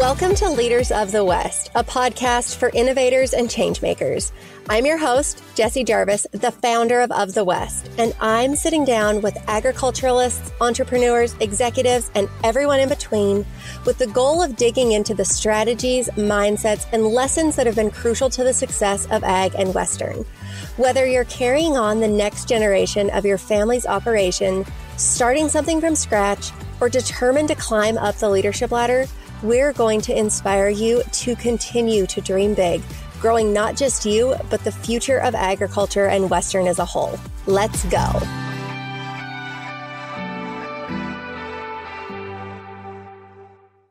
Welcome to Leaders of the West, a podcast for innovators and changemakers. I'm your host, Jessie Jarvis, the founder of the West, and I'm sitting down with agriculturalists, entrepreneurs, executives, and everyone in between with the goal of digging into the strategies, mindsets, and lessons that have been crucial to the success of ag and Western. Whether you're carrying on the next generation of your family's operation, starting something from scratch, or determined to climb up the leadership ladder, we're going to inspire you to continue to dream big, growing not just you, but the future of agriculture and Western as a whole. Let's go.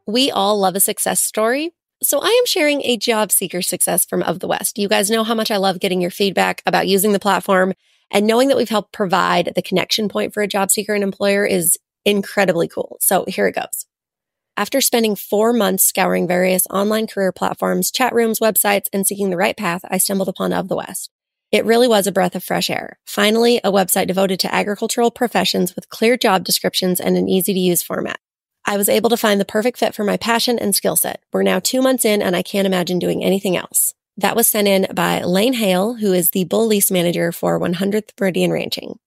We all love a success story, so I am sharing a job seeker success from Of the West. You guys know how much I love getting your feedback about using the platform, and knowing that we've helped provide the connection point for a job seeker and employer is incredibly cool. So here it goes. After spending 4 months scouring various online career platforms, chat rooms, websites, and seeking the right path, I stumbled upon Of the West. It really was a breath of fresh air. Finally, a website devoted to agricultural professions with clear job descriptions and an easy-to-use format. I was able to find the perfect fit for my passion and skill set. We're now 2 months in, and I can't imagine doing anything else. That was sent in by Lane Hale, who is the bull lease manager for 100th Meridian Ranching.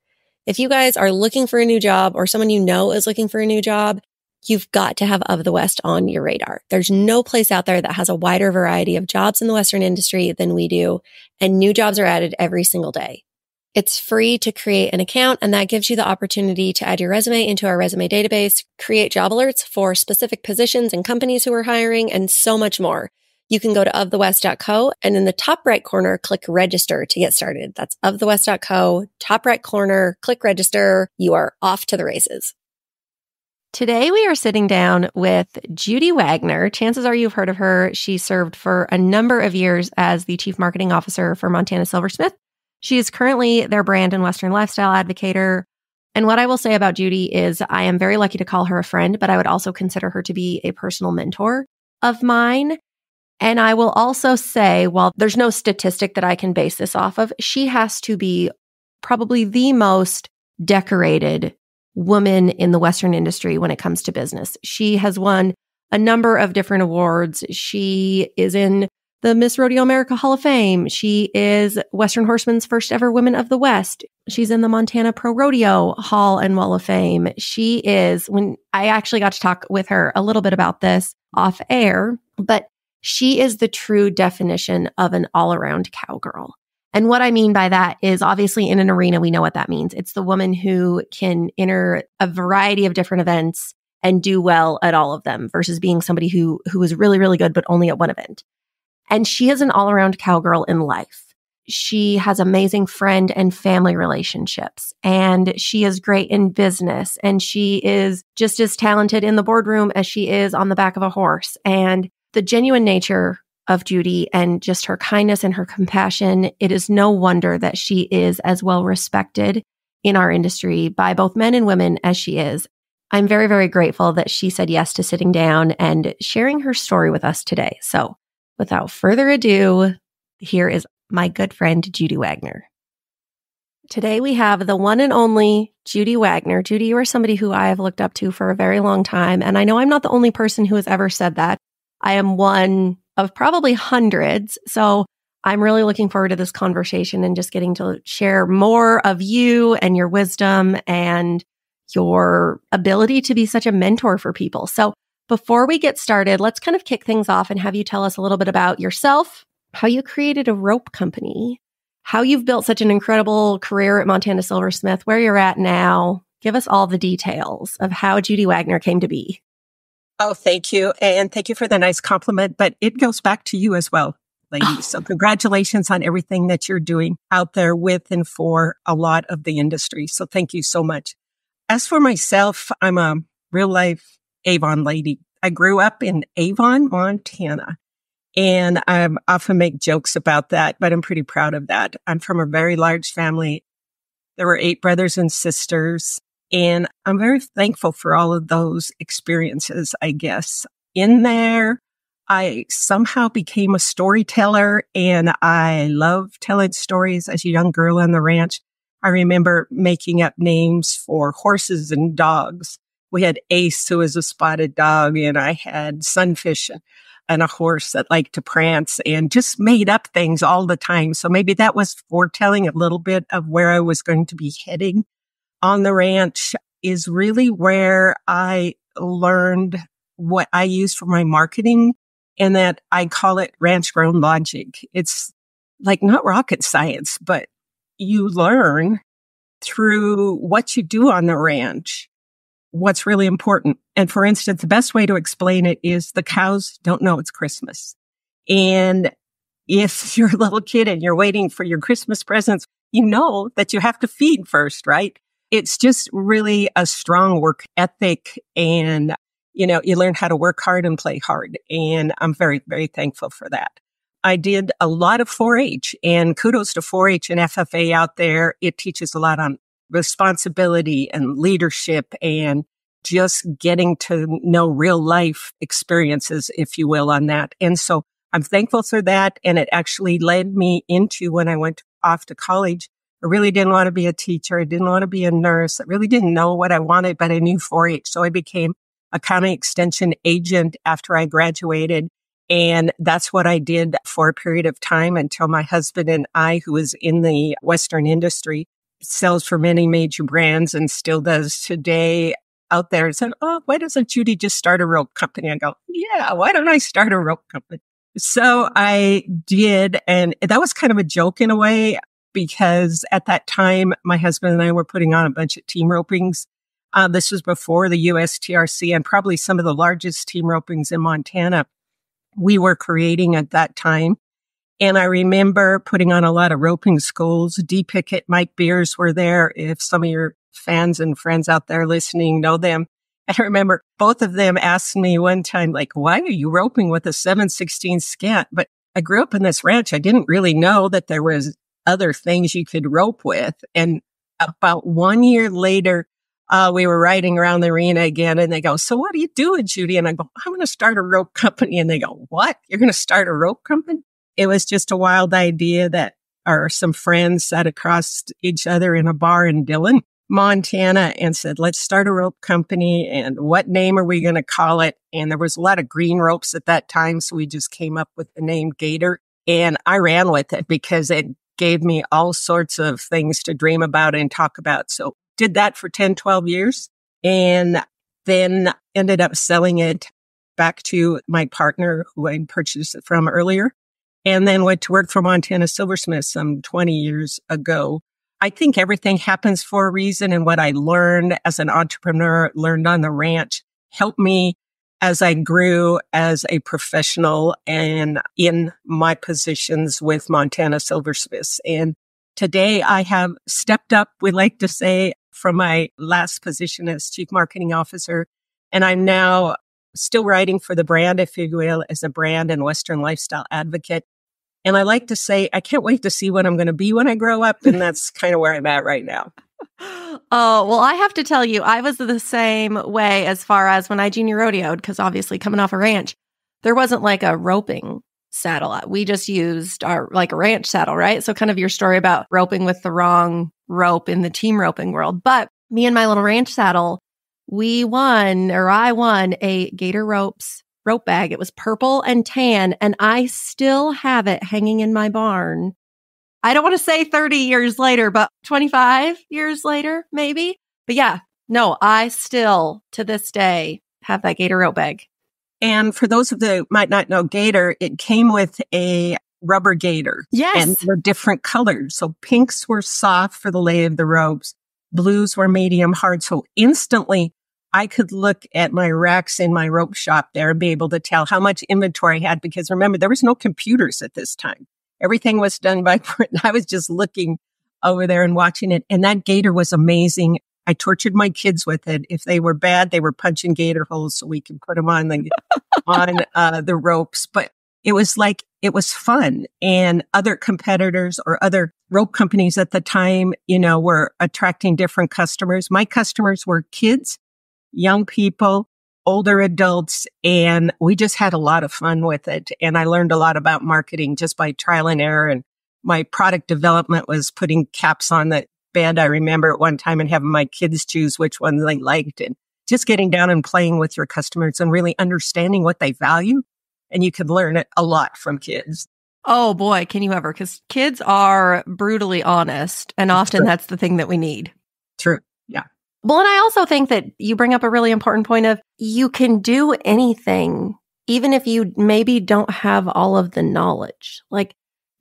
If you guys are looking for a new job, or someone you know is looking for a new job, you've got to have Of the West on your radar. There's no place out there that has a wider variety of jobs in the Western industry than we do, and new jobs are added every single day. It's free to create an account, and that gives you the opportunity to add your resume into our resume database, create job alerts for specific positions and companies who are hiring, and so much more. You can go to ofthewest.co, and in the top right corner, click register to get started. That's ofthewest.co, top right corner, click register. You are off to the races. Today, we are sitting down with Judy Wagner. Chances are you've heard of her. She served for a number of years as the Chief Marketing Officer for Montana Silversmiths. She is currently their brand and Western lifestyle advocator. And what I will say about Judy is I am very lucky to call her a friend, but I would also consider her to be a personal mentor of mine. And I will also say, while there's no statistic that I can base this off of, she has to be probably the most decorated woman in the Western industry when it comes to business. She has won a number of different awards. She is in the Miss Rodeo America Hall of Fame. She is Western Horseman's first ever Women of the West. She's in the Montana Pro Rodeo Hall and Wall of Fame. She is, when I actually got to talk with her a little bit about this off air, but she is the true definition of an all-around cowgirl. And what I mean by that is obviously in an arena, we know what that means. It's the woman who can enter a variety of different events and do well at all of them versus being somebody who is really, really good, but only at one event. And she is an all-around cowgirl in life. She has amazing friend and family relationships, and she is great in business, and she is just as talented in the boardroom as she is on the back of a horse. And the genuine nature of Judy and just her kindness and her compassion, it is no wonder that she is as well respected in our industry by both men and women as she is. I'm very, very grateful that she said yes to sitting down and sharing her story with us today. So without further ado, here is my good friend, Judy Wagner. Today we have the one and only Judy Wagner. Judy, you are somebody who I have looked up to for a very long time. And I know I'm not the only person who has ever said that. I am one of probably hundreds. So I'm really looking forward to this conversation and just getting to share more of you and your wisdom and your ability to be such a mentor for people. So before we get started, let's kind of kick things off and have you tell us a little bit about yourself, how you created a rope company, how you've built such an incredible career at Montana Silversmith, where you're at now. Give us all the details of how Judy Wagner came to be. Oh, thank you. And thank you for the nice compliment, but it goes back to you as well, ladies. So congratulations on everything that you're doing out there with and for a lot of the industry. So thank you so much. As for myself, I'm a real life Avon lady. I grew up in Avon, Montana, and I often make jokes about that, but I'm pretty proud of that. I'm from a very large family. There were 8 brothers and sisters. And I'm very thankful for all of those experiences, I guess. In there, I somehow became a storyteller, and I love telling stories as a young girl on the ranch. I remember making up names for horses and dogs we had Ace, who was a spotted dog, and I had Sunfish and a horse that liked to prance, and just made up things all the time. So maybe that was foretelling a little bit of where I was going to be heading. On the ranch is really where I learned what I use for my marketing, and that I call it ranch grown logic. It's like not rocket science, but you learn through what you do on the ranch what's really important. And for instance, the best way to explain it is the cows don't know it's Christmas. And if you're a little kid and you're waiting for your Christmas presents, you know that you have to feed first, right? It's just really a strong work ethic, and, you learn how to work hard and play hard. And I'm very, very thankful for that. I did a lot of 4-H, and kudos to 4-H and FFA out there. It teaches a lot on responsibility and leadership and just getting to know real life experiences, if you will, on that. And so I'm thankful for that. And it actually led me into, when I went off to college, I really didn't want to be a teacher. I didn't want to be a nurse. I really didn't know what I wanted, but I knew 4-H. So I became a county extension agent after I graduated. And that's what I did for a period of time until my husband and I, who was in the Western industry, sells for many major brands and still does today out there, said, "Oh, why doesn't Judy just start a rope company?" I go, "Yeah, why don't I start a rope company?" So I did. And that was kind of a joke in a way, because at that time, my husband and I were putting on a bunch of team ropings. This was before the USTRC and probably some of the largest team ropings in Montana we were creating at that time. And I remember putting on a lot of roping schools. D. Pickett, Mike Beers were there. If some of your fans and friends out there listening know them. I remember both of them asked me one time, like, "Why are you roping with a 7/16 scant?" But I grew up in this ranch. I didn't really know that there was other things you could rope with. And about 1 year later, we were riding around the arena again, and they go, "So what are you doing, Judy?" And I go, "I'm going to start a rope company." And they go, "What? You're going to start a rope company?" It was just a wild idea that some friends sat across each other in a bar in Dillon, Montana, and said, "Let's start a rope company. And what name are we going to call it?" And there was a lot of green ropes at that time. So we just came up with the name Gator. And I ran with it because it gave me all sorts of things to dream about and talk about. So did that for 10, 12 years, and then ended up selling it back to my partner who I purchased it from earlier, and then went to work for Montana Silversmiths some 20 years ago. I think everything happens for a reason, and what I learned as an entrepreneur, learned on the ranch, helped me as I grew as a professional and in my positions with Montana Silversmiths. And today I have stepped up, we like to say, from my last position as chief marketing officer. And I'm now still writing for the brand, if you will, as a brand and Western lifestyle advocate. And I like to say, I can't wait to see what I'm going to be when I grow up. And that's kind of where I'm at right now. Oh, well, I have to tell you, I was the same way as far as when I junior rodeoed, because obviously coming off a ranch, there wasn't like a roping saddle. We just used our like a ranch saddle, right? So kind of your story about roping with the wrong rope in the team roping world. But me and my little ranch saddle, I won a Gator Ropes rope bag. It was purple and tan, and I still have it hanging in my barn. I don't want to say 30 years later, but 25 years later, maybe. But yeah, no, I still to this day have that Gator rope bag. And for those of you who might not know Gator, it came with a rubber gator. Yes. And they're different colors. So pinks were soft for the lay of the ropes. Blues were medium hard. So instantly I could look at my racks in my rope shop there and be able to tell how much inventory I had, because remember, there was no computers at this time. Everything was done by print. I was just looking over there and watching it. And that gator was amazing. I tortured my kids with it. If they were bad, they were punching gator holes so we could put them on the ropes. But it was fun. And other competitors or other rope companies at the time, were attracting different customers. My customers were kids, young people, older adults, and we just had a lot of fun with it. And I learned a lot about marketing just by trial and error. And my product development was putting caps on the bed. I remember at one time and having my kids choose which one they liked and just getting down and playing with your customers and really understanding what they value. And you can learn a lot from kids. Oh boy, can you ever? Because kids are brutally honest. And often that's the thing that we need. True. Yeah. Well, and I also think that you bring up a really important point of you can do anything, even if you maybe don't have all of the knowledge. Like,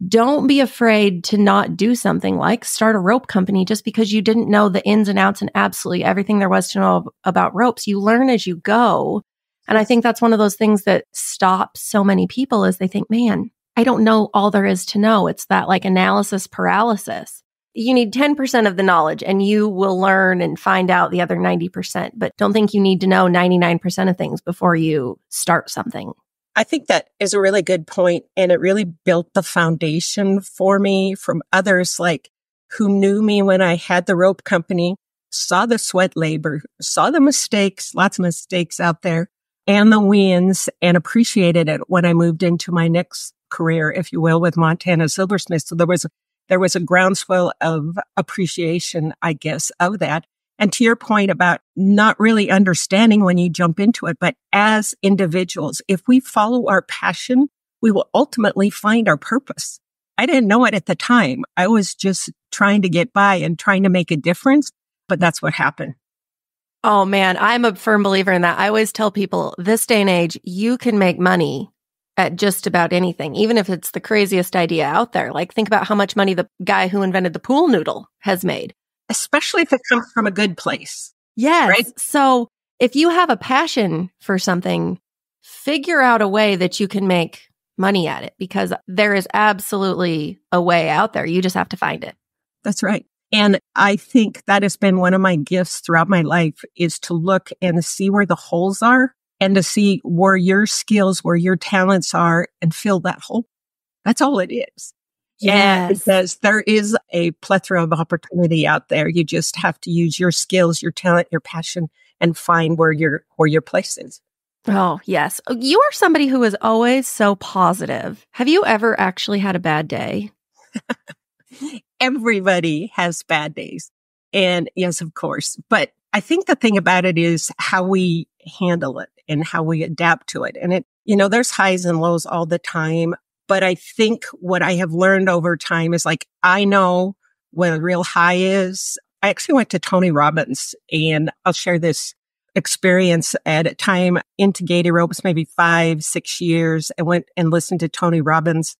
don't be afraid to not do something like start a rope company just because you didn't know the ins and outs and absolutely everything there was to know about ropes. You learn as you go. And I think that's one of those things that stops so many people is they think, man, I don't know all there is to know. It's that like analysis paralysis. You need 10% of the knowledge and you will learn and find out the other 90%. But don't think you need to know 99% of things before you start something. I think that is a really good point, and it really built the foundation for me from others like who knew me when I had the rope company, saw the sweat labor, saw the mistakes, lots of mistakes out there, and the wins, and appreciated it when I moved into my next career, if you will, with Montana Silversmiths. So there was a groundswell of appreciation, I guess, of that. And to your point about not really understanding when you jump into it, but as individuals, if we follow our passion, we will ultimately find our purpose. I didn't know it at the time. I was just trying to get by and trying to make a difference, but that's what happened. Oh man, I'm a firm believer in that. I always tell people this day and age, you can make money at just about anything, even if it's the craziest idea out there. Like think about how much money the guy who invented the pool noodle has made. Especially if it comes from a good place. Yes. Right? So if you have a passion for something, figure out a way that you can make money at it because there is absolutely a way out there. You just have to find it. That's right. And I think that has been one of my gifts throughout my life is to look and see where the holes are and to see where your skills, where your talents are and fill that hole. That's all it is. Yeah, because there is a plethora of opportunity out there. You just have to use your skills, your talent, your passion, and find where your place is. Oh, yes. You are somebody who is always so positive. Have you ever actually had a bad day? Everybody has bad days. And yes, of course. But I think the thing about it is how we handle it and how we adapt to it. And there's highs and lows all the time. But I think what I have learned over time is like, I know what a real high is. I actually went to Tony Robbins, and I'll share this experience at a time into Gator Ropes, maybe 5-6 years. I went and listened to Tony Robbins,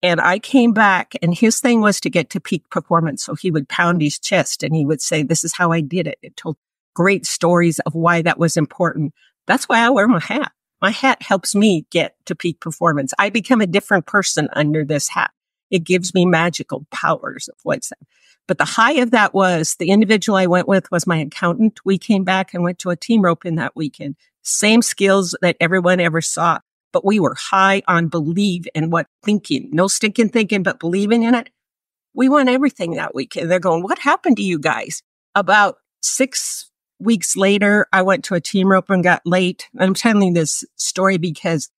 and I came back, and his thing was to get to peak performance. So he would pound his chest and he would say, this is how I did it. It told great stories of why that was important. That's why I wear my hat. My hat helps me get to peak performance. I become a different person under this hat. It gives me magical powers of what's that. But the high of that was the individual I went with was my accountant. We came back and went to a team rope in that weekend. Same skills that everyone ever saw, but we were high on believe and what thinking, no stinking thinking, but believing in it. We won everything that weekend. They're going, what happened to you guys? About 6 weeks later, I went to a team rope and got late. I'm telling this story because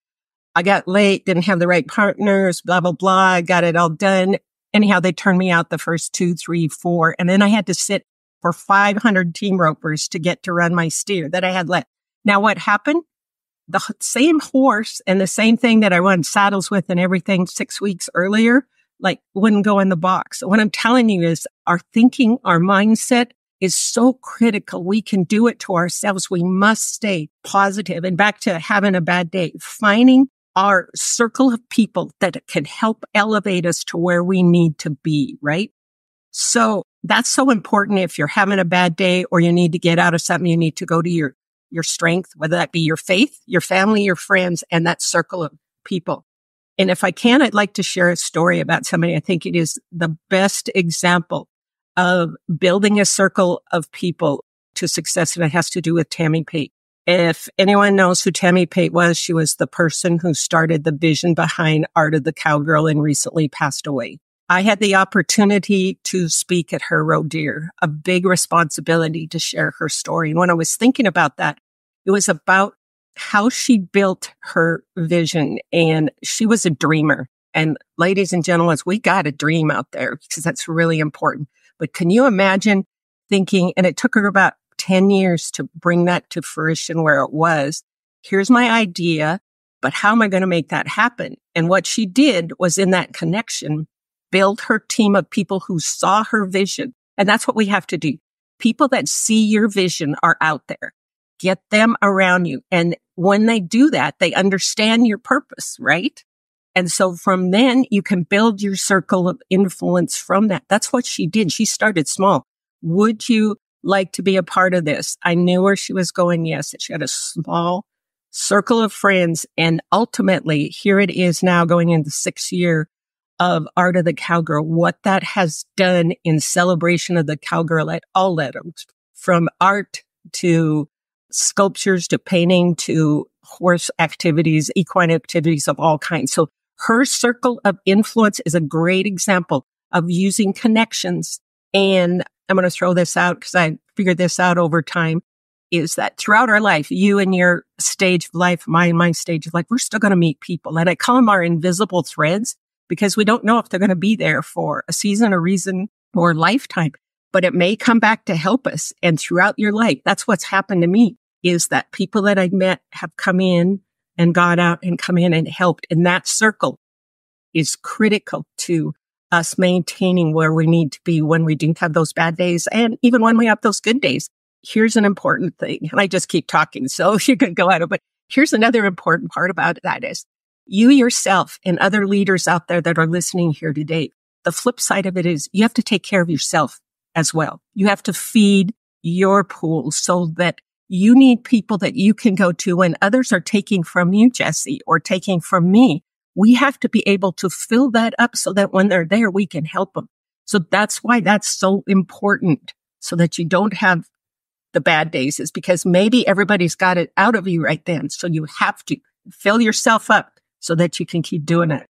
I got late, didn't have the right partners, blah, blah, blah. I got it all done. Anyhow, they turned me out the first 2, 3, 4. And then I had to sit for 500 team ropers to get to run my steer that I had left. Now, what happened? The same horse and the same thing that I run saddles with and everything 6 weeks earlier, like wouldn't go in the box. So what I'm telling you is our thinking, our mindset, is so critical. We can do it to ourselves. We must stay positive. And back to having a bad day, finding our circle of people that can help elevate us to where we need to be, right? So that's so important. If you're having a bad day or you need to get out of something, you need to go to your strength, whether that be your faith, your family, your friends, and that circle of people. And if I can, I'd like to share a story about somebody. I think it is the best example of building a circle of people to success, and it has to do with Tammy Pate. If anyone knows who Tammy Pate was, she was the person who started the vision behind Art of the Cowgirl and recently passed away. I had the opportunity to speak at her rodeo, a big responsibility to share her story. And when I was thinking about that, it was about how she built her vision, and she was a dreamer. And ladies and gentlemen, we got a dream out there because that's really important. But can you imagine thinking, and it took her about 10 years to bring that to fruition where it was. Here's my idea, but how am I going to make that happen? And what she did was in that connection, build her team of people who saw her vision. And that's what we have to do. People that see your vision are out there. Get them around you. And when they do that, they understand your purpose, right? And so from then you can build your circle of influence from that. That's what she did. She started small. Would you like to be a part of this? I knew where she was going. Yes. She had a small circle of friends. And ultimately, here it is now going into the 6th year of Art of the Cowgirl, what that has done in celebration of the cowgirl at all levels, from art to sculptures to painting to horse activities, equine activities of all kinds. So her circle of influence is a great example of using connections. And I'm going to throw this out because I figured this out over time, is that throughout our life, you and your stage of life, my stage of life, we're still going to meet people. And I call them our invisible threads because we don't know if they're going to be there for a season, a reason, or a lifetime. But it may come back to help us. And throughout your life, that's what's happened to me, is that people that I met have come in and got out and come in and helped. And that circle is critical to us maintaining where we need to be when we do have those bad days and even when we have those good days. Here's an important thing, and I just keep talking, so you can go at it, but here's another important part about that is you yourself and other leaders out there that are listening here today. The flip side of it is you have to take care of yourself as well. You have to feed your pool so that you need people that you can go to when others are taking from you, Jesse, or taking from me. We have to be able to fill that up so that when they're there, we can help them. So that's why that's so important, so that you don't have the bad days, is because maybe everybody's got it out of you right then. So you have to fill yourself up so that you can keep doing it.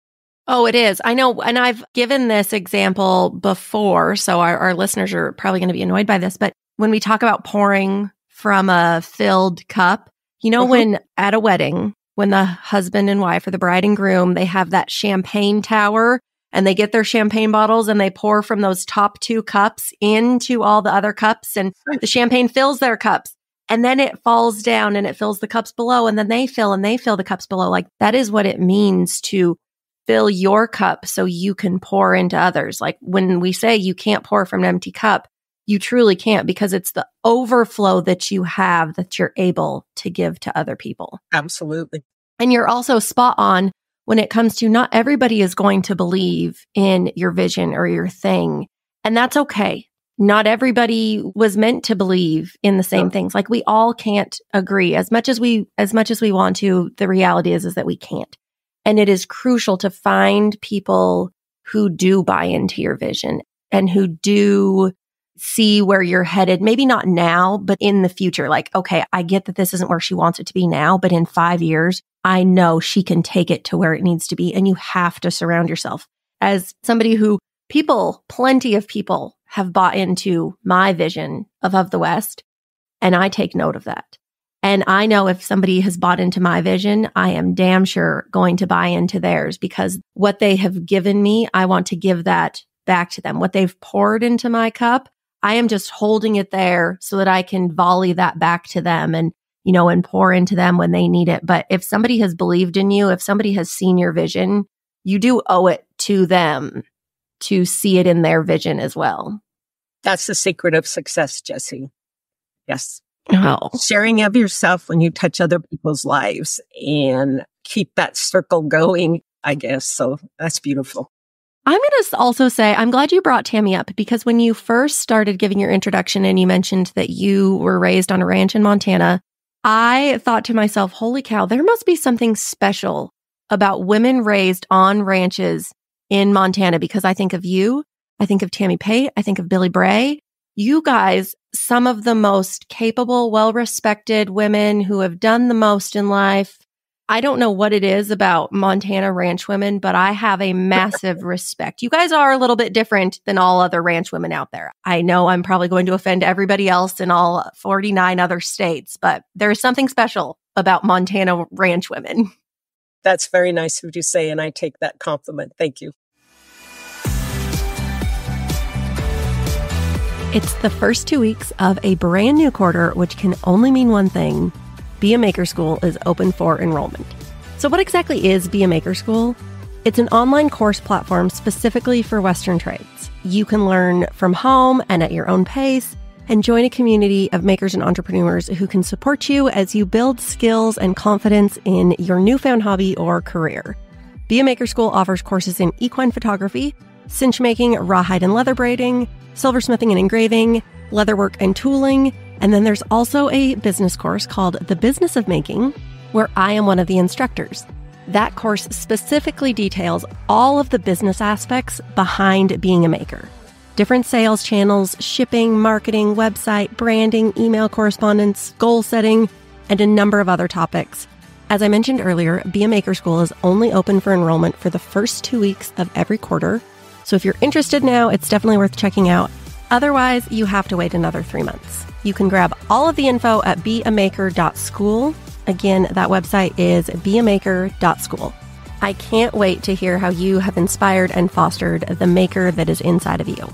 Oh, it is. I know. And I've given this example before, so our listeners are probably going to be annoyed by this. But when we talk about pouring from a filled cup, when at a wedding, when the husband and wife or the bride and groom, they have that champagne tower and they get their champagne bottles and they pour from those top 2 cups into all the other cups, and the champagne fills their cups, and then it falls down and it fills the cups below, and then they fill the cups below. Like, that is what it means to fill your cup so you can pour into others. Like, when we say you can't pour from an empty cup, you truly can't, because it's the overflow that you have that you're able to give to other people. Absolutely. And you're also spot on when it comes to not everybody is going to believe in your vision or your thing. And that's okay. Not everybody was meant to believe in the same things. Like, we all can't agree as much as we want to. The reality is that we can't. And it is crucial to find people who do buy into your vision and who do see where you're headed. Maybe not now, but in the future. Like, okay, I get that this isn't where she wants it to be now, but in 5 years, I know she can take it to where it needs to be. And you have to surround yourself. As somebody who plenty of people have bought into my vision of the West, and I take note of that. And I know if somebody has bought into my vision, I am damn sure going to buy into theirs, because what they have given me, I want to give that back to them. What they've poured into my cup, I am just holding it there so that I can volley that back to them and pour into them when they need it. But if somebody has believed in you, if somebody has seen your vision, you do owe it to them to see it in their vision as well. That's the secret of success, Jesse. Yes. Oh. Sharing of yourself when you touch other people's lives and keep that circle going, I guess. So that's beautiful. I'm going to also say, I'm glad you brought Tammy up, because when you first started giving your introduction and you mentioned that you were raised on a ranch in Montana, I thought to myself, holy cow, there must be something special about women raised on ranches in Montana, because I think of you, I think of Tammy Pate, I think of Billy Bray. You guys, some of the most capable, well-respected women who have done the most in life. I don't know what it is about Montana ranch women, but I have a massive respect. You guys are a little bit different than all other ranch women out there. I know I'm probably going to offend everybody else in all 49 other states, but there is something special about Montana ranch women. That's very nice of you to say, and I take that compliment. Thank you. It's the first 2 weeks of a brand new quarter, which can only mean one thing. Be a Maker School is open for enrollment. So what exactly is Be a Maker School? It's an online course platform specifically for Western trades. You can learn from home and at your own pace and join a community of makers and entrepreneurs who can support you as you build skills and confidence in your newfound hobby or career. Be a Maker School offers courses in equine photography, cinch making, rawhide and leather braiding, silversmithing and engraving, leatherwork and tooling, and then there's also a business course called The Business of Making, where I am one of the instructors. That course specifically details all of the business aspects behind being a maker. Different sales channels, shipping, marketing, website, branding, email correspondence, goal setting, and a number of other topics. As I mentioned earlier, Be a Maker School is only open for enrollment for the first 2 weeks of every quarter. So if you're interested now, it's definitely worth checking out. Otherwise, you have to wait another 3 months. You can grab all of the info at beamaker.school. Again, that website is beamaker.school. I can't wait to hear how you have inspired and fostered the maker that is inside of you.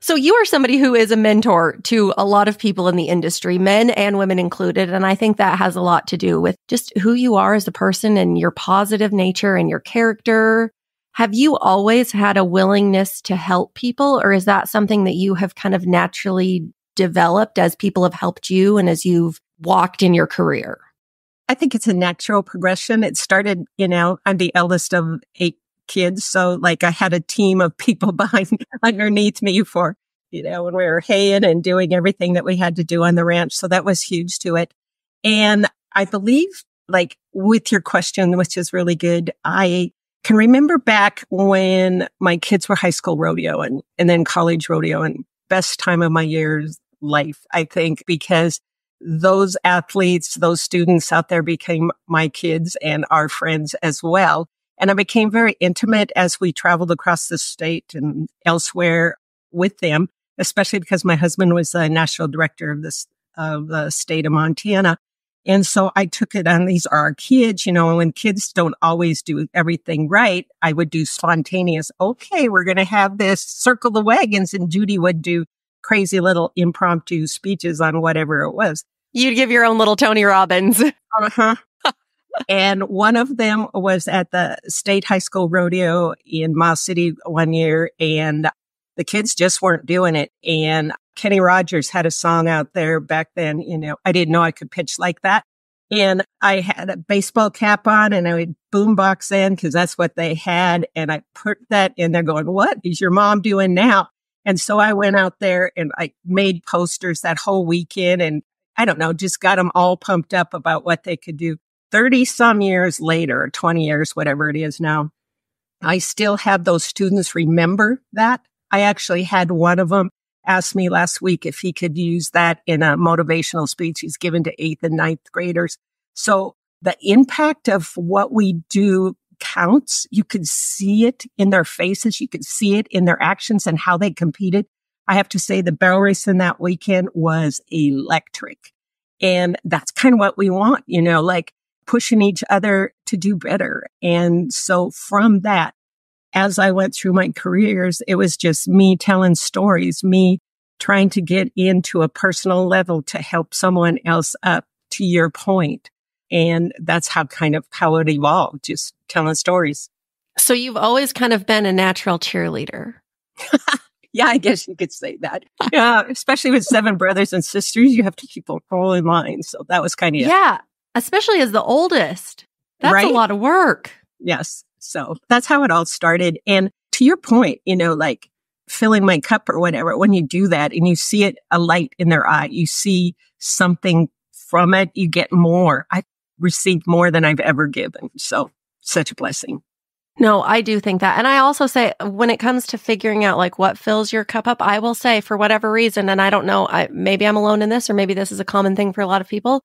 So you are somebody who is a mentor to a lot of people in the industry, men and women included. And I think that has a lot to do with just who you are as a person and your positive nature and your character. Have you always had a willingness to help people, or is that something that you have kind of naturally developed as people have helped you and as you've walked in your career? I think it's a natural progression. It started, I'm the eldest of 8 kids. So like I had a team of people underneath me for, when we were haying and doing everything that we had to do on the ranch. So that was huge to it. And I believe like with your question, which is really good, I can remember back when my kids were high school rodeo and then college rodeo, and best time of my year's life, I think, because those athletes, those students out there became my kids and our friends as well. And I became very intimate as we traveled across the state and elsewhere with them, especially because my husband was the national director of the state of Montana. And so I took it on. These are our kids, when kids don't always do everything right, I would do spontaneous, okay, we're going to have this circle the wagons. And Judy would do crazy little impromptu speeches on whatever it was. You'd give your own little Tony Robbins. Uh-huh. And one of them was at the state high school rodeo in Miles City one year, and the kids just weren't doing it. And Kenny Rogers had a song out there back then, I didn't know I could pitch like that. And I had a baseball cap on and I would boombox in because that's what they had. And I put that in there going, what is your mom doing now? And so I went out there and I made posters that whole weekend, and I don't know, just got them all pumped up about what they could do. 30 some years later, 20 years, whatever it is now, I still have those students remember that. I actually had one of them ask me last week if he could use that in a motivational speech he's given to 8th and 9th graders. So the impact of what we do counts. You could see it in their faces. You could see it in their actions and how they competed. I have to say the barrel race in that weekend was electric. And that's kind of what we want, like pushing each other to do better. And so from that, as I went through my careers, it was just me telling stories, me trying to get into a personal level to help someone else up, to your point. And that's how it evolved, just telling stories. So you've always kind of been a natural cheerleader. Yeah, I guess you could say that. Yeah, especially with 7 brothers and sisters, you have to keep them all in line. So that was kind of Yeah, especially as the oldest. That's right? A lot of work. Yes. So that's how it all started. And to your point, like filling my cup or whatever, when you do that and you see it, a light in their eye, you see something from it, you get more. I received more than I've ever given. So such a blessing. No, I do think that. And I also say when it comes to figuring out like what fills your cup up, I will say for whatever reason, and I don't know, maybe I'm alone in this, or maybe this is a common thing for a lot of people.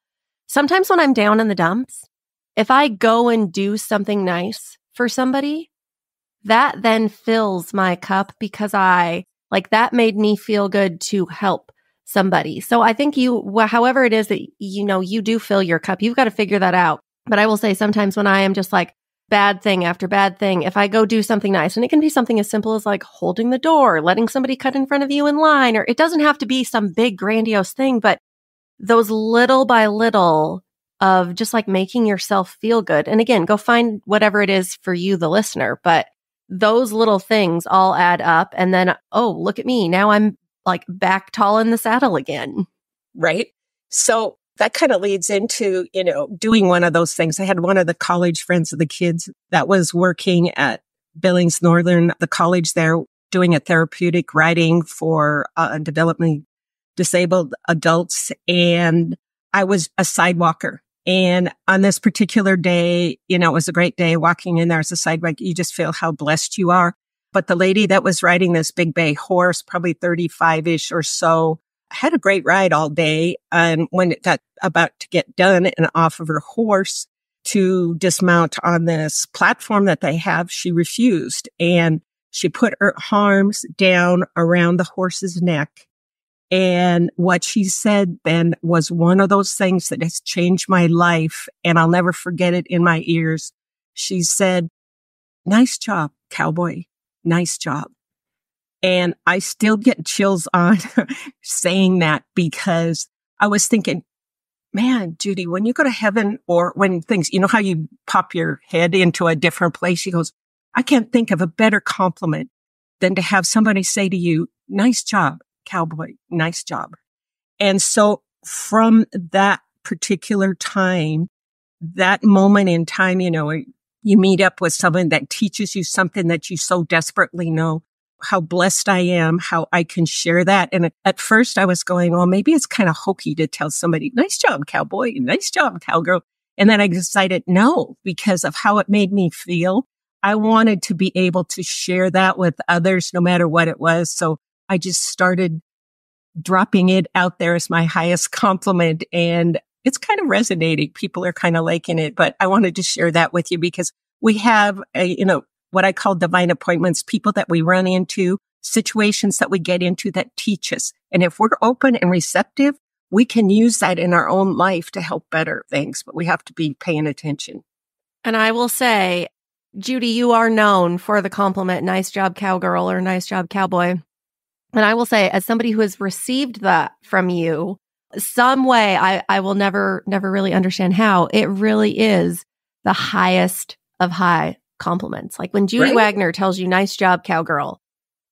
Sometimes when I'm down in the dumps, if I go and do something nice for somebody, that then fills my cup because that made me feel good to help somebody. So I think however it is that, you do fill your cup, you've got to figure that out. But I will say sometimes when I am just like, bad thing after bad thing, if I go do something nice, and it can be something as simple as like holding the door, letting somebody cut in front of you in line, or it doesn't have to be some big grandiose thing, but those little by little of just like making yourself feel good. And again, go find whatever it is for you, the listener, but those little things all add up. And then, oh, look at me. Now I'm like back tall in the saddle again. Right. So that kind of leads into, doing one of those things. I had one of the college friends of the kids that was working at Billings Northern, the college there, doing a therapeutic riding for developmentally disabled adults. And I was a sidewalker. And on this particular day, it was a great day walking in there as a sidewalk. You just feel how blessed you are. But the lady that was riding this big bay horse, probably 35-ish or so, had a great ride all day. And when it got about to get done and off of her horse to dismount on this platform that they have, she refused. And she put her arms down around the horse's neck. And what she said then was one of those things that has changed my life. And I'll never forget it in my ears. She said, "Nice job, cowboy. Nice job." And I still get chills on saying that, because I was thinking, man, Judy, when you go to heaven, or when things, how you pop your head into a different place, she goes, I can't think of a better compliment than to have somebody say to you, "Nice job, cowboy. Nice job." And so from that particular time, that moment in time, you meet up with someone that teaches you something that you so desperately know. How blessed I am, how I can share that. And at first I was going, well, maybe it's kind of hokey to tell somebody, "Nice job, cowboy. Nice job, cowgirl." And then I decided no, because of how it made me feel. I wanted to be able to share that with others, no matter what it was. So I just started dropping it out there as my highest compliment. And it's kind of resonating. People are kind of liking it, but I wanted to share that with you, because we have what I call divine appointments, people that we run into, situations that we get into that teach us. And if we're open and receptive, we can use that in our own life to help better things, but we have to be paying attention. And I will say, Judy, you are known for the compliment, "Nice job, cowgirl," or "Nice job, cowboy." And I will say, as somebody who has received that from you, some way, I will never really understand how, it really is the highest of high compliments. Like when Judy Wagner tells you, "Nice job, cowgirl,"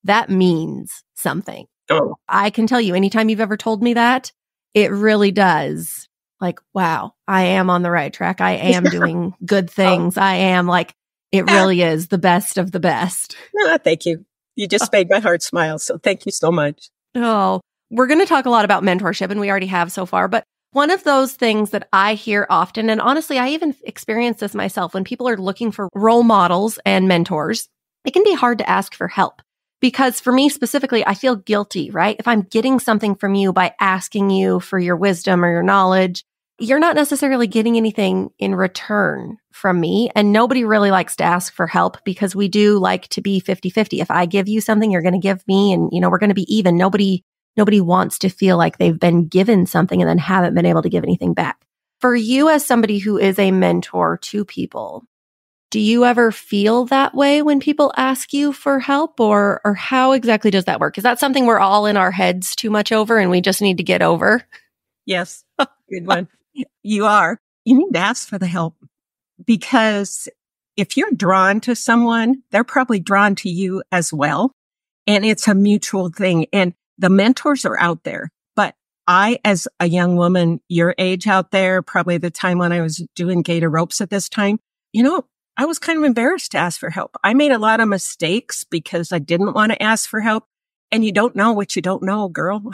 that means something. Oh, I can tell you, anytime you've ever told me that, it really does. Like, wow, I am on the right track. I am doing good things. I am like, it really is the best of the best. Thank you. You just made my heart smile. So thank you so much. Oh, we're going to talk a lot about mentorship, and we already have so far, but one of those things that I hear often, and honestly, I even experience this myself, when people are looking for role models and mentors, it can be hard to ask for help. Because for me specifically, I feel guilty, right? If I'm getting something from you by asking you for your wisdom or your knowledge, you're not necessarily getting anything in return from me. And nobody really likes to ask for help, because we do like to be 50-50. If I give you something, you're going to give me, and we're going to be even. Nobody wants to feel like they've been given something and then haven't been able to give anything back. For you, as somebody who is a mentor to people, do you ever feel that way when people ask you for help, or how exactly does that work? Is that something we're all in our heads too much over and we just need to get over? Yes. Good one. You are. You need to ask for the help, because if you're drawn to someone, they're probably drawn to you as well. And it's a mutual thing. And the mentors are out there. But I, as a young woman, your age out there, probably the time when I was doing Gator Ropes at this time, I was kind of embarrassed to ask for help. I made a lot of mistakes because I didn't want to ask for help. And you don't know what you don't know, girl.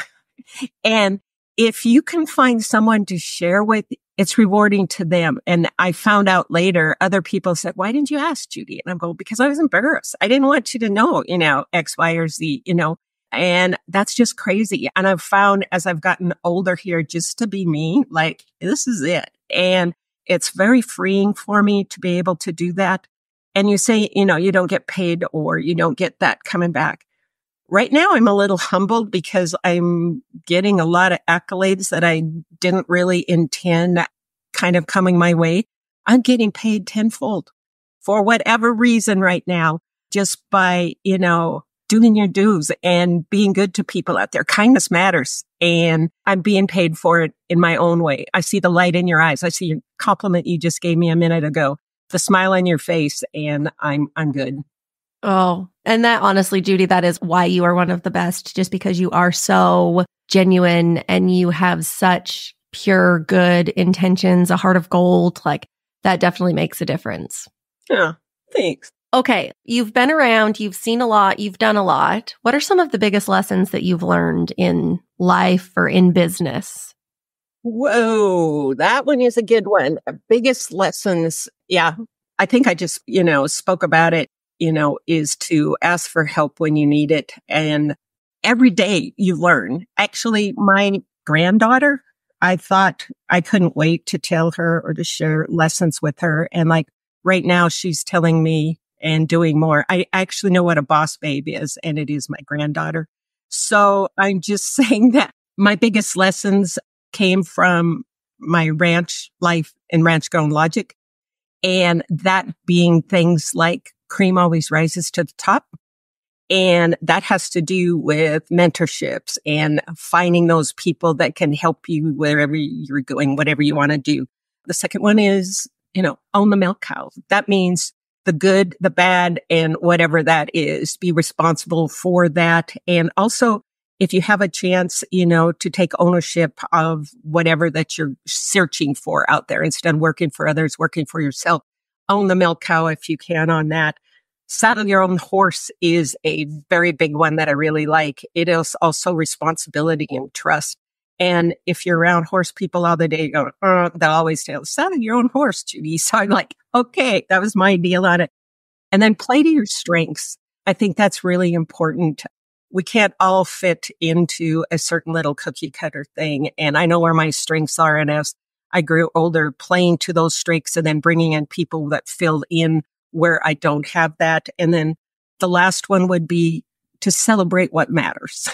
And if you can find someone to share with, it's rewarding to them. And I found out later, other people said, "Why didn't you ask, Judy?" And I'm going, because I was embarrassed. I didn't want you to know, X, Y, or Z, and that's just crazy. And I've found, as I've gotten older here, just to be me, like, this is it. And it's very freeing for me to be able to do that. And you say, you don't get paid, or you don't get that coming back. Right now, I'm a little humbled because I'm getting a lot of accolades that I didn't really intend kind of coming my way. I'm getting paid tenfold for whatever reason right now, just by, doing your dues and being good to people out there. Kindness matters. And I'm being paid for it in my own way. I see the light in your eyes. I see your compliment you just gave me a minute ago, the smile on your face, and I'm good. Oh, and that honestly, Judy, that is why you are one of the best, just because you are so genuine and you have such pure good intentions, a heart of gold. Like that definitely makes a difference. Yeah, thanks. Okay, you've been around, you've seen a lot, you've done a lot. What are some of the biggest lessons that you've learned in life or in business? Whoa, that one is a good one. Biggest lessons. Yeah, I think I just, spoke about it, is to ask for help when you need it. And every day you learn. Actually, my granddaughter, I thought I couldn't wait to tell her or to share lessons with her. And like right now she's telling me and doing more. I actually know what a boss babe is, and it is my granddaughter. So I'm just saying that my biggest lessons came from my ranch life and ranch grown logic. And that being things like cream always rises to the top. And that has to do with mentorships and finding those people that can help you wherever you're going, whatever you want to do. The second one is, own the milk cow. That means the good, the bad, and whatever that is, be responsible for that. And also, if you have a chance, to take ownership of whatever that you're searching for out there, instead of working for others, working for yourself, own the milk cow if you can on that. Saddle your own horse is a very big one that I really like. It is also responsibility and trust. And if you're around horse people all the day, you go, they'll always tell, saddle your own horse, Judy. So I'm like, okay, that was my deal on it. And then play to your strengths. I think that's really important. We can't all fit into a certain little cookie cutter thing. And I know where my strengths are. And as I grew older, playing to those strengths and then bringing in people that fill in where I don't have that. And then the last one would be to celebrate what matters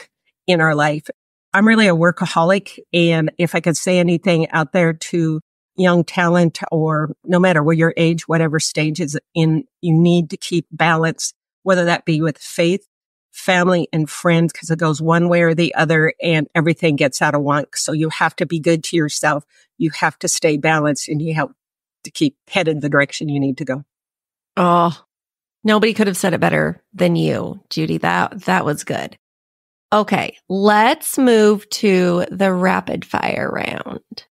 in our life. I'm really a workaholic. And if I could say anything out there to young talent, or no matter what your age, whatever stage is in, you need to keep balance, whether that be with faith, family, and friends, because it goes one way or the other and everything gets out of whack. So you have to be good to yourself. You have to stay balanced, and you have to keep headed the direction you need to go. Oh, nobody could have said it better than you, Judy. That was good. Okay, let's move to the rapid fire round.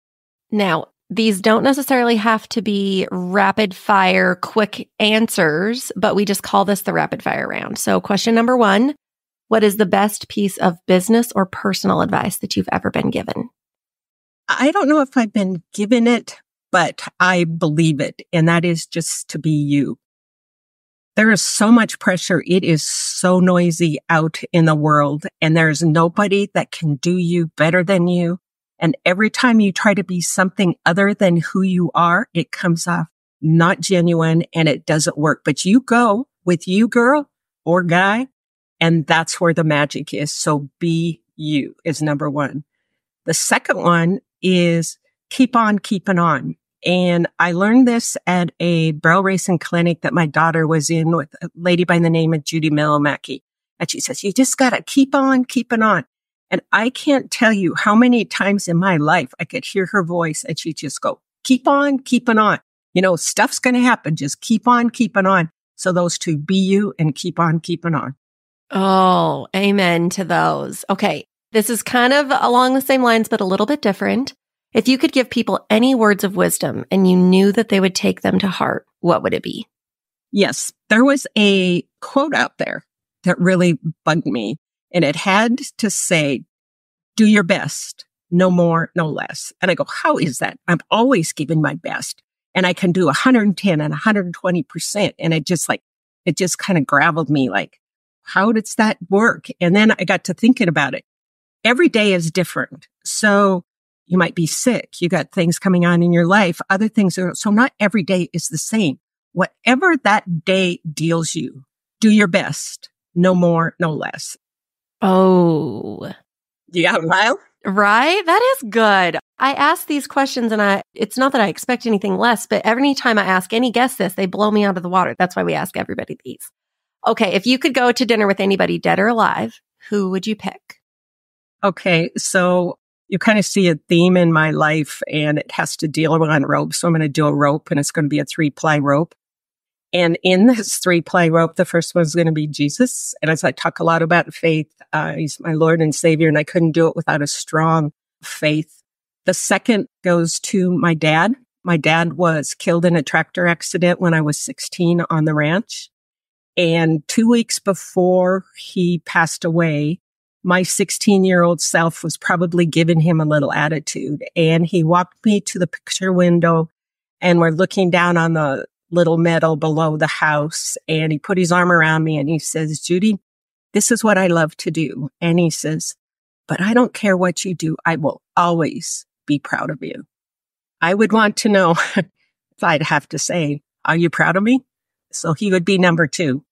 Now, these don't necessarily have to be rapid fire quick answers, but we just call this the rapid fire round. So question number 1, what is the best piece of business or personal advice that you've ever been given? I don't know if I've been given it, but I believe it. And that is just to be you. There is so much pressure. It is so noisy out in the world, and there's nobody that can do you better than you. And every time you try to be something other than who you are, it comes off not genuine and it doesn't work. But you go with you, girl or guy, and that's where the magic is. So be you is number 1. The second one is keep on keeping on. And I learned this at a barrel racing clinic that my daughter was in with a lady by the name of Judy Wagner. And she says, you just got to keep on keeping on. And I can't tell you how many times in my life I could hear her voice and she'd just go, keep on keeping on. Stuff's going to happen. Just keep on keeping on. So those two, be you and keep on keeping on. Oh, amen to those. Okay. This is kind of along the same lines, but a little bit different. If you could give people any words of wisdom and you knew that they would take them to heart, what would it be? Yes, there was a quote out there that really bugged me, and it had to say, do your best, no more, no less. And I go, how is that? I'm always giving my best, and I can do 110 and 120%. And it just kind of graveled me like, how does that work? And then I got to thinking about it. Every day is different. So you might be sick. You got things coming on in your life. Other things are, so not every day is the same. Whatever that day deals you, do your best. No more, no less. Oh, You got a mile? Right? That is good. I ask these questions and it's not that I expect anything less, but every time I ask any guest this, they blow me out of the water. That's why we ask everybody these. Okay. If you could go to dinner with anybody dead or alive, who would you pick? Okay. So you kind of see a theme in my life and it has to deal on ropes. So I'm going to do a rope and it's going to be a 3-ply rope. And in this 3-ply rope, the first one's going to be Jesus. And as I talk a lot about faith, he's my Lord and Savior, and I couldn't do it without a strong faith. The second goes to my dad. My dad was killed in a tractor accident when I was 16 on the ranch. And 2 weeks before he passed away, my 16-year-old self was probably giving him a little attitude. And he walked me to the picture window and we're looking down on the little meadow below the house. And he put his arm around me and he says, Judy, this is what I love to do. And he says, but I don't care what you do. I will always be proud of you. I would want to know if I'd have to say, are you proud of me? So he would be number 2.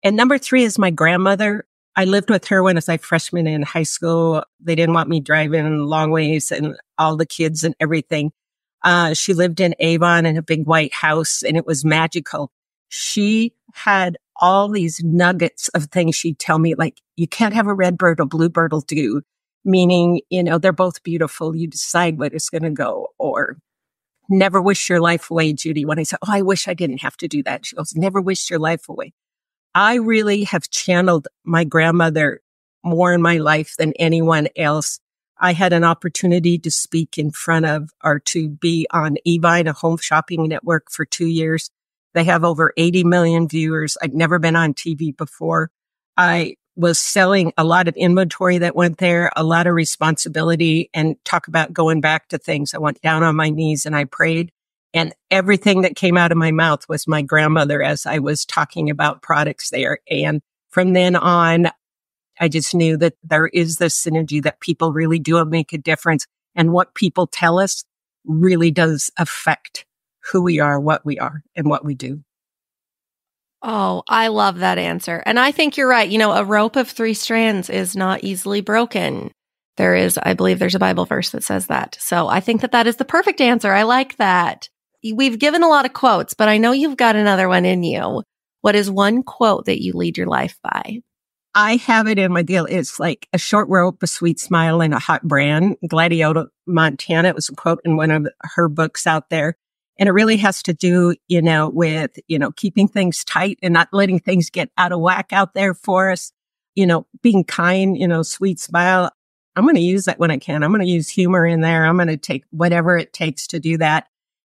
And number 3 is my grandmother. I lived with her when I was a freshman in high school. They didn't want me driving long ways and all the kids and everything. She lived in Avon in a big white house and it was magical. She had all these nuggets of things she'd tell me, like, you can't have a red bird, a blue bird will do. Meaning, they're both beautiful. You decide where it's going to go. Or never wish your life away, Judy. When I said, I wish I didn't have to do that. She goes, never wish your life away. I really have channeled my grandmother more in my life than anyone else. I had an opportunity to speak in front of or to be on Evine, a home shopping network, for 2 years. They have over 80 million viewers. I'd never been on TV before. I was selling a lot of inventory that went there, a lot of responsibility, and talk about going back to things. I went down on my knees and I prayed. And everything that came out of my mouth was my grandmother as I was talking about products there. And from then on, I just knew that there is this synergy that people really do make a difference. And what people tell us really does affect who we are, and what we do. Oh, I love that answer. And I think you're right. A rope of 3 strands is not easily broken. I believe there's a Bible verse that says that. So I think that is the perfect answer. I like that. We've given a lot of quotes, but I know you've got another one in you. What is one quote that you lead your life by? I have it in my deal. It's like a short rope, a sweet smile, and a hot brand. Gladiator, Montana. It was a quote in one of her books out there. And it really has to do, with, keeping things tight and not letting things get out of whack out there for us. Being kind, sweet smile. I'm going to use that when I can. I'm going to use humor in there. I'm going to take whatever it takes to do that.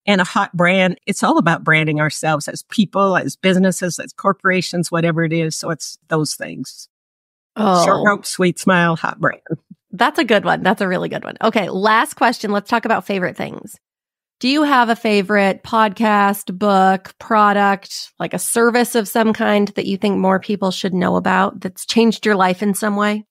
And a hot brand, it's all about branding ourselves as people, as businesses, as corporations, whatever it is. So it's those things. Oh. Short rope, sweet smile, hot brand. That's a good one. That's a really good one. Okay, last question. Let's talk about favorite things. Do you have a favorite podcast, book, product, like a service of some kind that you think more people should know about that's changed your life in some way?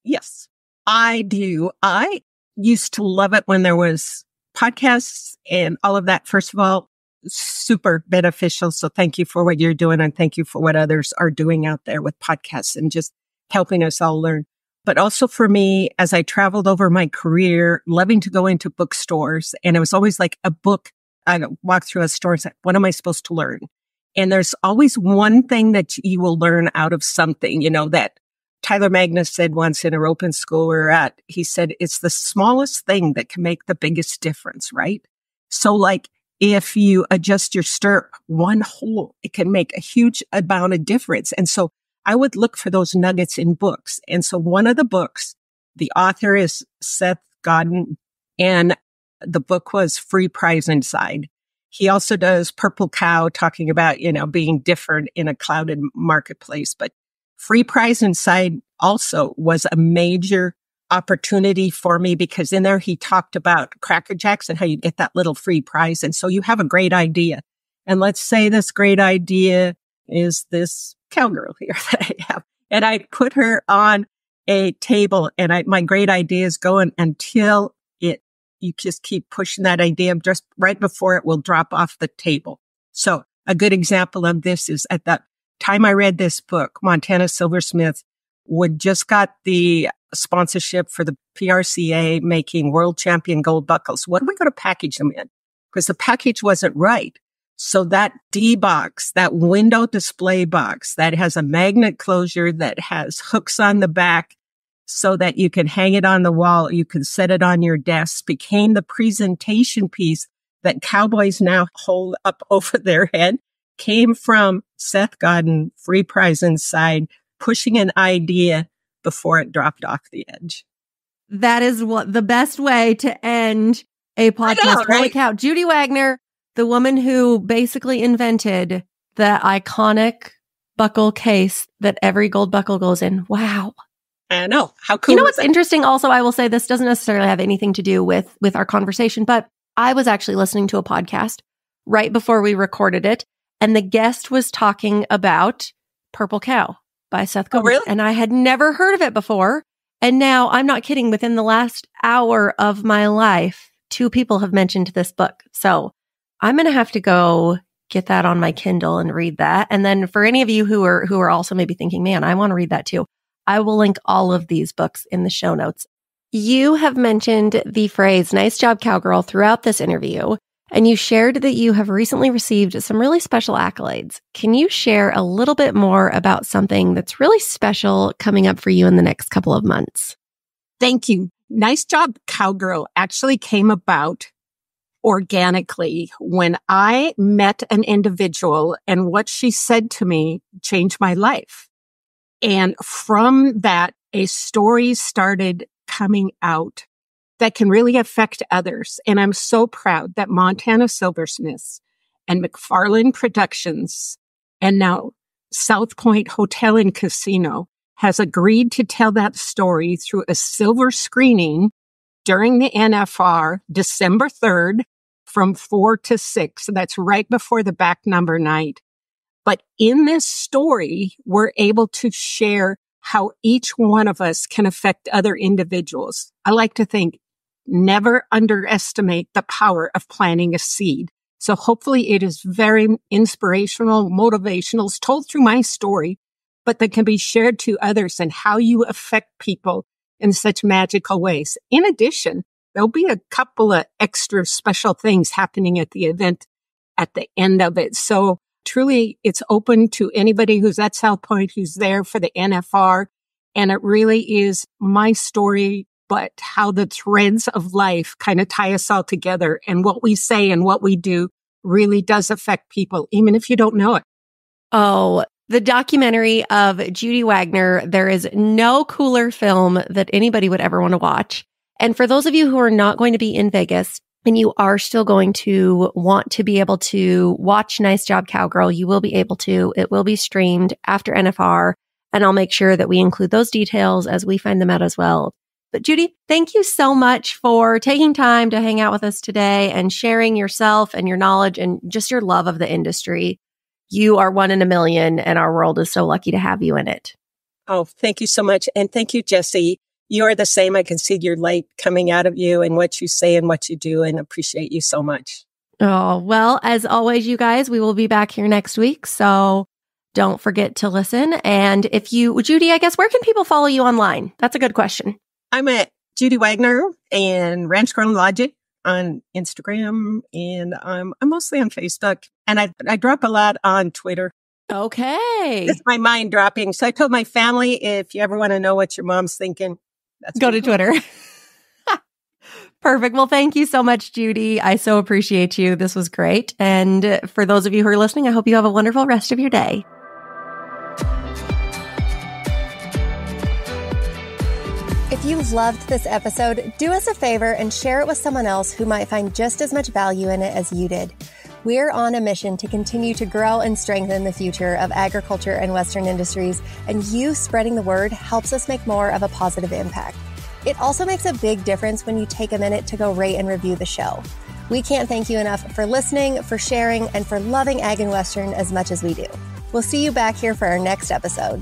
Yes, I do. I used to love it when there was podcasts and all of that. First of all, super beneficial. So thank you for what you're doing and thank you for what others are doing out there with podcasts and just helping us all learn. But also for me, as I traveled over my career, loving to go into bookstores. And it was always like a book. I walk through a store and say, what am I supposed to learn? And there's always one thing that you will learn out of something, that Tyler Magnus said once in a roping school we were at. He said, it's the smallest thing that can make the biggest difference, right? So like if you adjust your stirrup one hole, it can make a huge amount of difference. And so I would look for those nuggets in books. And so one of the books, the author is Seth Godin, and the book was Free Prize Inside. He also does Purple Cow, talking about, being different in a clouded marketplace. But Free Prize Inside also was a major opportunity for me because in there he talked about Cracker Jacks and how you get that little free prize. And so you have a great idea. And let's say this great idea is this cowgirl here that I have. And I put her on a table and my great idea is going until you just keep pushing that idea just right before it will drop off the table. So a good example of this is at that time I read this book, Montana Silversmiths just got the sponsorship for the PRCA making world champion gold buckles. What are we going to package them in? Because the package wasn't right. So that D box, that window display box that has a magnet closure that has hooks on the back so that you can hang it on the wall, you can set it on your desk, became the presentation piece that cowboys now hold up over their head, came from Seth Godin, Free Prize Inside, pushing an idea before it dropped off the edge. That is what the best way to end a podcast. I know, right? Holy cow. Judy Wagner, the woman who basically invented the iconic buckle case that every gold buckle goes in. Wow. I know. How cool. You know what's interesting? Also, I will say this doesn't necessarily have anything to do with our conversation, but I was actually listening to a podcast right before we recorded it, and the guest was talking about Purple Cow by Seth Godin. Oh, really? And I had never heard of it before. And now, I'm not kidding, within the last hour of my life, 2 people have mentioned this book. So I'm going to have to go get that on my Kindle and read that. And then for any of you who are also maybe thinking, man, I want to read that too, I will link all of these books in the show notes. You have mentioned the phrase, nice job, cowgirl, throughout this interview, and you shared that you have recently received some really special accolades. Can you share a little bit more about something that's really special coming up for you in the next couple of months? Thank you. Nice job, cowgirl actually came about organically when I met an individual and what she said to me changed my life. And from that, a story started coming out that can really affect others. And I'm so proud that Montana Silversmiths and McFarland Productions and now South Point Hotel and Casino has agreed to tell that story through a silver screening during the NFR December 3rd from 4 to 6. So that's right before the back number night. But in this story, we're able to share how each one of us can affect other individuals. I like to think, never underestimate the power of planting a seed. So hopefully it is very inspirational, motivational. It's told through my story, but that can be shared to others and how you affect people in such magical ways. In addition, there'll be a couple of extra special things happening at the event at the end of it. So truly, it's open to anybody who's at South Point, who's there for the NFR. And it really is my story, but how the threads of life kind of tie us all together. And what we say and what we do really does affect people, even if you don't know it. Oh, the documentary of Judy Wagner, there is no cooler film that anybody would ever want to watch. And for those of you who are not going to be in Vegas, and you are still going to want to be able to watch Nice Job, Cowgirl, you will be able to. It will be streamed after NFR, and I'll make sure that we include those details as we find them out as well. But Judy, thank you so much for taking time to hang out with us today and sharing yourself and your knowledge and just your love of the industry. You are one in a million, and our world is so lucky to have you in it. Oh, thank you so much. And thank you, Jessie. You are the same. I can see your light coming out of you and what you say and what you do, and appreciate you so much. Oh, well, as always, you guys, we will be back here next week. So don't forget to listen. And if you, Judy, I guess, where can people follow you online? That's a good question. I'm at Judy Wagner and Ranch Grown Logic on Instagram, and I'm mostly on Facebook, and I drop a lot on Twitter. Okay. It's my mind dropping. So I told my family, if you ever want to know what your mom's thinking, go to Twitter. Perfect. Well, thank you so much, Judy. I so appreciate you. This was great. And for those of you who are listening, I hope you have a wonderful rest of your day. If you loved this episode, do us a favor and share it with someone else who might find just as much value in it as you did. We're on a mission to continue to grow and strengthen the future of agriculture and Western industries, and you spreading the word helps us make more of a positive impact. It also makes a big difference when you take a minute to go rate and review the show. We can't thank you enough for listening, for sharing, and for loving Ag and Western as much as we do. We'll see you back here for our next episode.